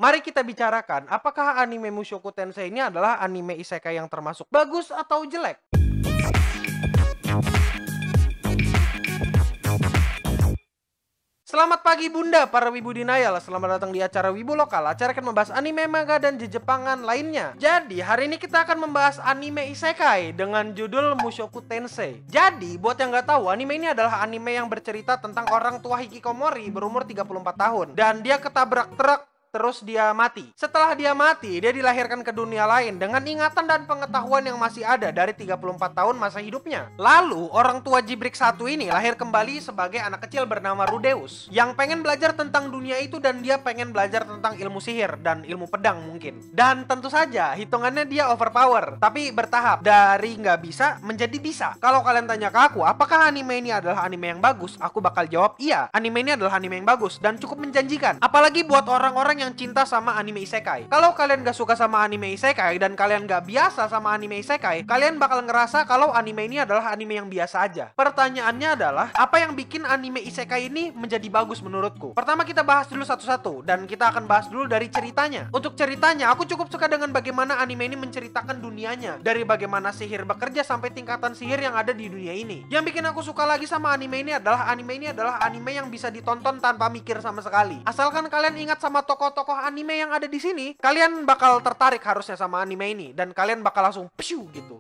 Mari kita bicarakan, apakah anime Mushoku Tensei ini adalah anime isekai yang termasuk bagus atau jelek? Selamat pagi bunda, para wibu denial. Selamat datang di acara Wibu Lokal. Acara akan membahas anime, manga, dan jejepangan lainnya. Jadi, hari ini kita akan membahas anime isekai dengan judul Mushoku Tensei. Jadi, buat yang nggak tahu, anime ini adalah anime yang bercerita tentang orang tua hikikomori berumur 34 tahun. Dan dia ketabrak truk, terus dia mati. Setelah dia mati, dia dilahirkan ke dunia lain dengan ingatan dan pengetahuan yang masih ada dari 34 tahun masa hidupnya. Lalu, orang tua Jibrik satu ini lahir kembali sebagai anak kecil bernama Rudeus yang pengen belajar tentang dunia itu, dan dia pengen belajar tentang ilmu sihir dan ilmu pedang mungkin. Dan tentu saja, hitungannya dia overpower, tapi bertahap dari nggak bisa menjadi bisa. Kalau kalian tanya ke aku, apakah anime ini adalah anime yang bagus? Aku bakal jawab iya, anime ini adalah anime yang bagus dan cukup menjanjikan. Apalagi buat orang-orang yang cinta sama anime isekai. Kalau kalian gak suka sama anime isekai dan kalian gak biasa sama anime isekai, kalian bakal ngerasa kalau anime ini adalah anime yang biasa aja. Pertanyaannya adalah, apa yang bikin anime isekai ini menjadi bagus menurutku? Pertama, kita bahas dulu satu-satu, dan kita akan bahas dulu dari ceritanya. Untuk ceritanya, aku cukup suka dengan bagaimana anime ini menceritakan dunianya, dari bagaimana sihir bekerja sampai tingkatan sihir yang ada di dunia ini. Yang bikin aku suka lagi sama anime ini adalah anime yang bisa ditonton tanpa mikir sama sekali. Asalkan kalian ingat sama tokoh anime yang ada di sini, kalian bakal tertarik harusnya sama anime ini, dan kalian bakal langsung psiu gitu.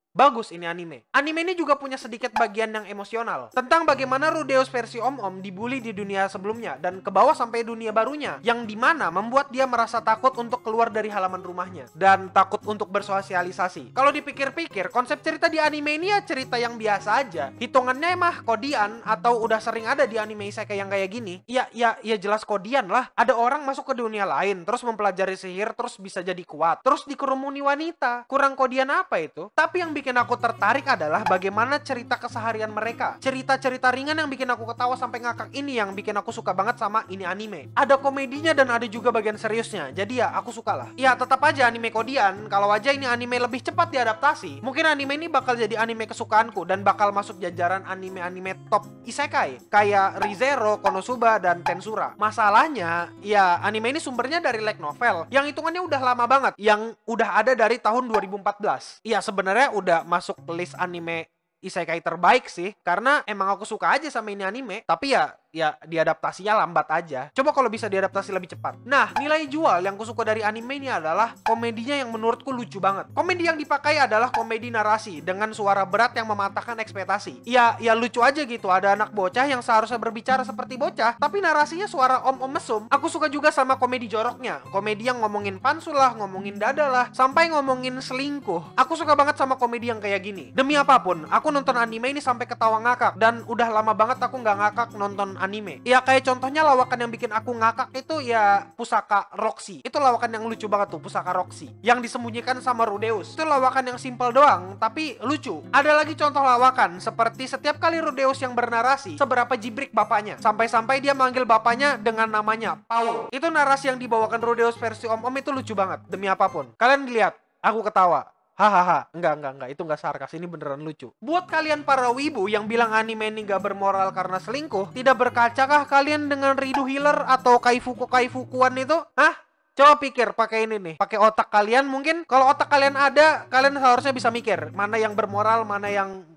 Bagus ini anime. Anime ini juga punya sedikit bagian yang emosional tentang bagaimana Rudeus versi Om dibully di dunia sebelumnya dan ke bawah sampai dunia barunya, yang dimana membuat dia merasa takut untuk keluar dari halaman rumahnya dan takut untuk bersosialisasi. Kalau dipikir-pikir, konsep cerita di anime ini ya cerita yang biasa aja. Hitungannya mah kodian, atau udah sering ada di anime isekai yang kayak gini. Ya jelas kodian lah. Ada orang masuk ke dunia lain, terus mempelajari sihir, terus bisa jadi kuat, terus dikerumuni wanita. Kurang kodian apa itu? Tapi yang bikin aku tertarik adalah bagaimana cerita keseharian mereka. Cerita-cerita ringan yang bikin aku ketawa sampai ngakak ini yang bikin aku suka banget sama ini anime. Ada komedinya dan ada juga bagian seriusnya. Jadi ya aku suka lah. Ya tetap aja anime kodian. Kalau aja ini anime lebih cepat diadaptasi, mungkin anime ini bakal jadi anime kesukaanku dan bakal masuk jajaran anime-anime top isekai kayak Re:Zero, Konosuba, dan Tensura. Masalahnya, ya anime ini sumbernya dari light novel yang hitungannya udah lama banget, yang udah ada dari tahun 2014. Iya, sebenarnya udah masuk list anime isekai terbaik sih, karena emang aku suka aja sama ini anime. Tapi ya diadaptasinya lambat aja. Coba kalau bisa diadaptasi lebih cepat. Nah, nilai jual yang kusuka dari anime ini adalah komedinya yang menurutku lucu banget. Komedi yang dipakai adalah komedi narasi dengan suara berat yang mematahkan ekspektasi. Ya lucu aja gitu. Ada anak bocah yang seharusnya berbicara seperti bocah, tapi narasinya suara om mesum. Aku suka juga sama komedi joroknya. Komedi yang ngomongin pansul lah, ngomongin dada lah, sampai ngomongin selingkuh. Aku suka banget sama komedi yang kayak gini. Demi apapun, aku nonton anime ini sampai ketawa ngakak, dan udah lama banget aku nggak ngakak nonton anime. Ya kayak contohnya lawakan yang bikin aku ngakak itu ya Pusaka Roxy. Itu lawakan yang lucu banget tuh, Pusaka Roxy, yang disembunyikan sama Rudeus. Itu lawakan yang simple doang tapi lucu. Ada lagi contoh lawakan seperti setiap kali Rudeus yang bernarasi seberapa jibrik bapaknya, sampai-sampai dia manggil bapaknya dengan namanya Paul. Itu narasi yang dibawakan Rudeus versi Om itu lucu banget. Demi apapun, kalian lihat aku ketawa. Hahaha, enggak, itu enggak sarkas, ini beneran lucu. Buat kalian para wibu yang bilang anime ini gak bermoral karena selingkuh, tidak berkacakah kalian dengan Ridu Healer atau Kaifukuan itu? Hah? Coba pikir pakai ini nih, pakai otak kalian. Mungkin kalau otak kalian ada, kalian seharusnya bisa mikir mana yang bermoral, mana yang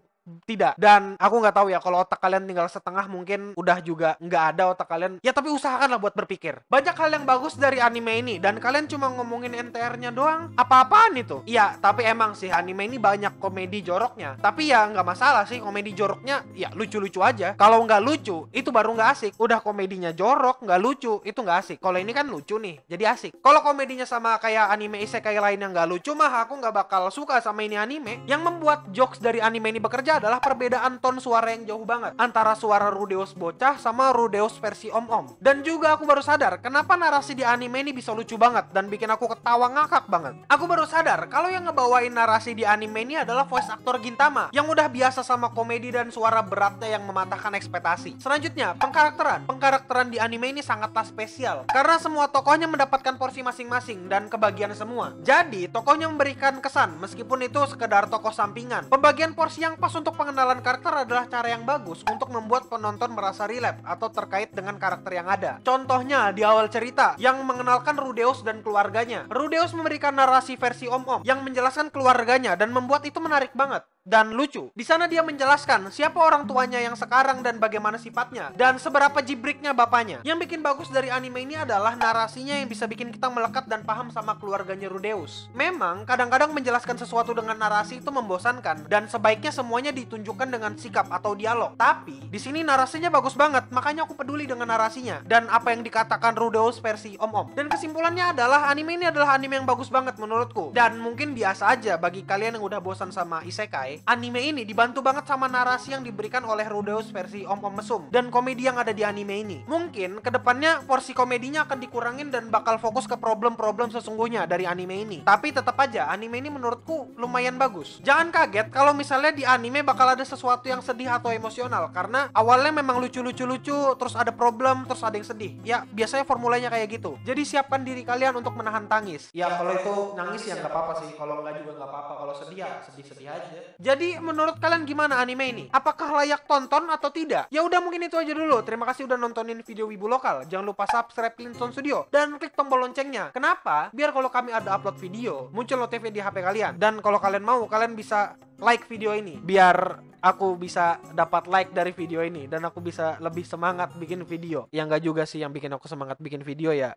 tidak. Dan aku nggak tahu ya, kalau otak kalian tinggal setengah mungkin udah juga nggak ada otak kalian. Ya tapi usahakanlah buat berpikir. Banyak hal yang bagus dari anime ini dan kalian cuma ngomongin NTR-nya doang. Apa-apaan itu? Iya, tapi emang sih anime ini banyak komedi joroknya. Tapi ya nggak masalah sih, komedi joroknya ya lucu-lucu aja. Kalau nggak lucu, itu baru nggak asik. Udah komedinya jorok, nggak lucu, itu nggak asik. Kalau ini kan lucu nih, jadi asik. Kalau komedinya sama kayak anime isekai lain yang nggak lucu mah aku nggak bakal suka sama ini anime. Yang membuat jokes dari anime ini bekerja adalah perbedaan ton suara yang jauh banget antara suara Rudeus bocah sama Rudeus versi Om. Dan juga aku baru sadar kenapa narasi di anime ini bisa lucu banget dan bikin aku ketawa ngakak banget. Aku baru sadar kalau yang ngebawain narasi di anime ini adalah voice actor Gintama yang udah biasa sama komedi dan suara beratnya yang mematahkan ekspektasi. Selanjutnya, pengkarakteran di anime ini sangatlah spesial karena semua tokohnya mendapatkan porsi masing-masing dan kebagian semua. Jadi tokohnya memberikan kesan meskipun itu sekedar tokoh sampingan. Pembagian porsi yang pas untuk pengenalan karakter adalah cara yang bagus untuk membuat penonton merasa relate atau terkait dengan karakter yang ada. Contohnya di awal cerita yang mengenalkan Rudeus dan keluarganya. Rudeus memberikan narasi versi Om-Om yang menjelaskan keluarganya dan membuat itu menarik banget dan lucu. Di sana dia menjelaskan siapa orang tuanya yang sekarang dan bagaimana sifatnya dan seberapa jibriknya bapaknya. Yang bikin bagus dari anime ini adalah narasinya yang bisa bikin kita melekat dan paham sama keluarganya Rudeus. Memang kadang-kadang menjelaskan sesuatu dengan narasi itu membosankan dan sebaiknya semuanya ditunjukkan dengan sikap atau dialog. Tapi di sini narasinya bagus banget, makanya aku peduli dengan narasinya dan apa yang dikatakan Rudeus versi Om-Om. Dan kesimpulannya adalah anime ini adalah anime yang bagus banget menurutku. Dan mungkin biasa aja bagi kalian yang udah bosan sama isekai. Anime ini dibantu banget sama narasi yang diberikan oleh Rudeus versi Om-Om Mesum dan komedi yang ada di anime ini. Mungkin kedepannya porsi komedinya akan dikurangin dan bakal fokus ke problem-problem sesungguhnya dari anime ini. Tapi tetap aja anime ini menurutku lumayan bagus. Jangan kaget kalau misalnya di anime bakal ada sesuatu yang sedih atau emosional, karena awalnya memang lucu-lucu, terus ada problem, terus ada yang sedih. Ya biasanya formulanya kayak gitu. Jadi siapkan diri kalian untuk menahan tangis. Ya kalau itu nangis ya nggak apa-apa sih, kalau nggak juga nggak apa-apa. Kalau sedih ya sedih-sedih aja. Jadi menurut kalian gimana anime ini? Apakah layak tonton atau tidak? Ya udah mungkin itu aja dulu. Terima kasih udah nontonin video Wibu Lokal. Jangan lupa subscribe Clinton Studio dan klik tombol loncengnya. Kenapa? Biar kalau kami ada upload video, muncul notifikasi di HP kalian. Dan kalau kalian mau, kalian bisa like video ini biar aku bisa dapat like dari video ini dan aku bisa lebih semangat bikin video. Ya nggak juga sih yang bikin aku semangat bikin video ya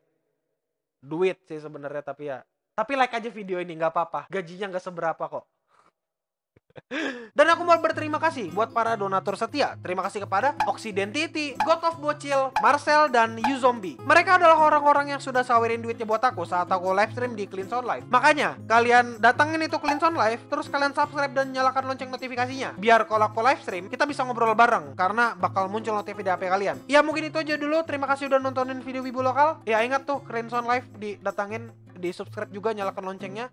duit sih sebenarnya, tapi like aja video ini nggak apa-apa. Gajinya nggak seberapa kok. Dan aku mau berterima kasih buat para donatur setia. Terima kasih kepada Oxidentity, God of Bocil, Marcel, dan Uzombie. Mereka adalah orang-orang yang sudah sawerin duitnya buat aku saat aku live stream di Clean Sound Live. Makanya kalian datangin itu Clean Sound Live, terus kalian subscribe dan nyalakan lonceng notifikasinya, biar kalau aku live stream kita bisa ngobrol bareng, karena bakal muncul notifikasi di HP kalian. Ya mungkin itu aja dulu. Terima kasih udah nontonin video Wibu Lokal. Ya ingat tuh Clean Sound Live didatangin, di subscribe juga, nyalakan loncengnya.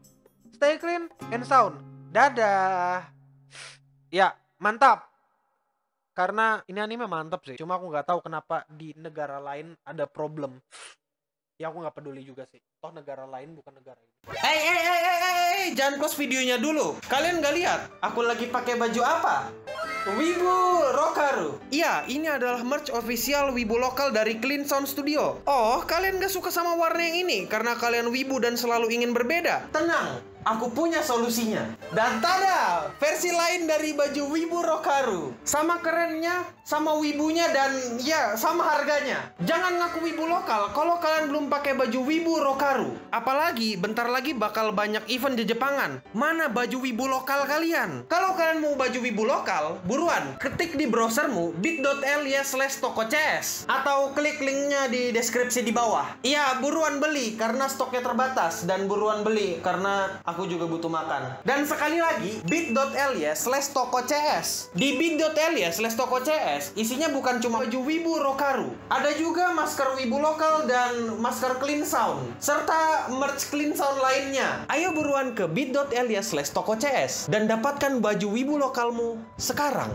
Stay clean and sound. Dadah. Ya, mantap. Karena ini anime mantap sih. Cuma aku nggak tahu kenapa di negara lain ada problem. Ya aku nggak peduli juga sih. Toh negara lain bukan negara ini. Jangan close videonya dulu. Kalian nggak lihat? Aku lagi pakai baju apa? Wibu Rokaru. Iya, ini adalah merch official Wibu Lokal dari Clean Sound Studio. Oh, kalian gak suka sama warna yang ini karena kalian wibu dan selalu ingin berbeda? Tenang, aku punya solusinya. Dan tada, versi lain dari baju Wibu Rokaru. Sama kerennya, sama wibunya, dan ya sama harganya. Jangan ngaku Wibu Lokal kalau kalian belum pakai baju Wibu Rokaru. Apalagi bentar lagi bakal banyak event di Jepangan. Mana baju Wibu Lokal kalian? Kalau kalian mau baju Wibu Lokal, buruan ketik di browsermu bit.ly/toko.cs atau klik linknya di deskripsi di bawah. Iya, buruan beli karena stoknya terbatas, dan buruan beli karena aku juga butuh makan. Dan sekali lagi, bit.ly/toko.cs. Di bit.ly/toko.cs isinya bukan cuma baju Wibu Rokaru, ada juga masker Wibu Lokal dan masker Clean Sound serta merch Clean Sound lainnya. Ayo buruan ke bit.ly/toko.cs dan dapatkan baju Wibu Lokalmu sekarang.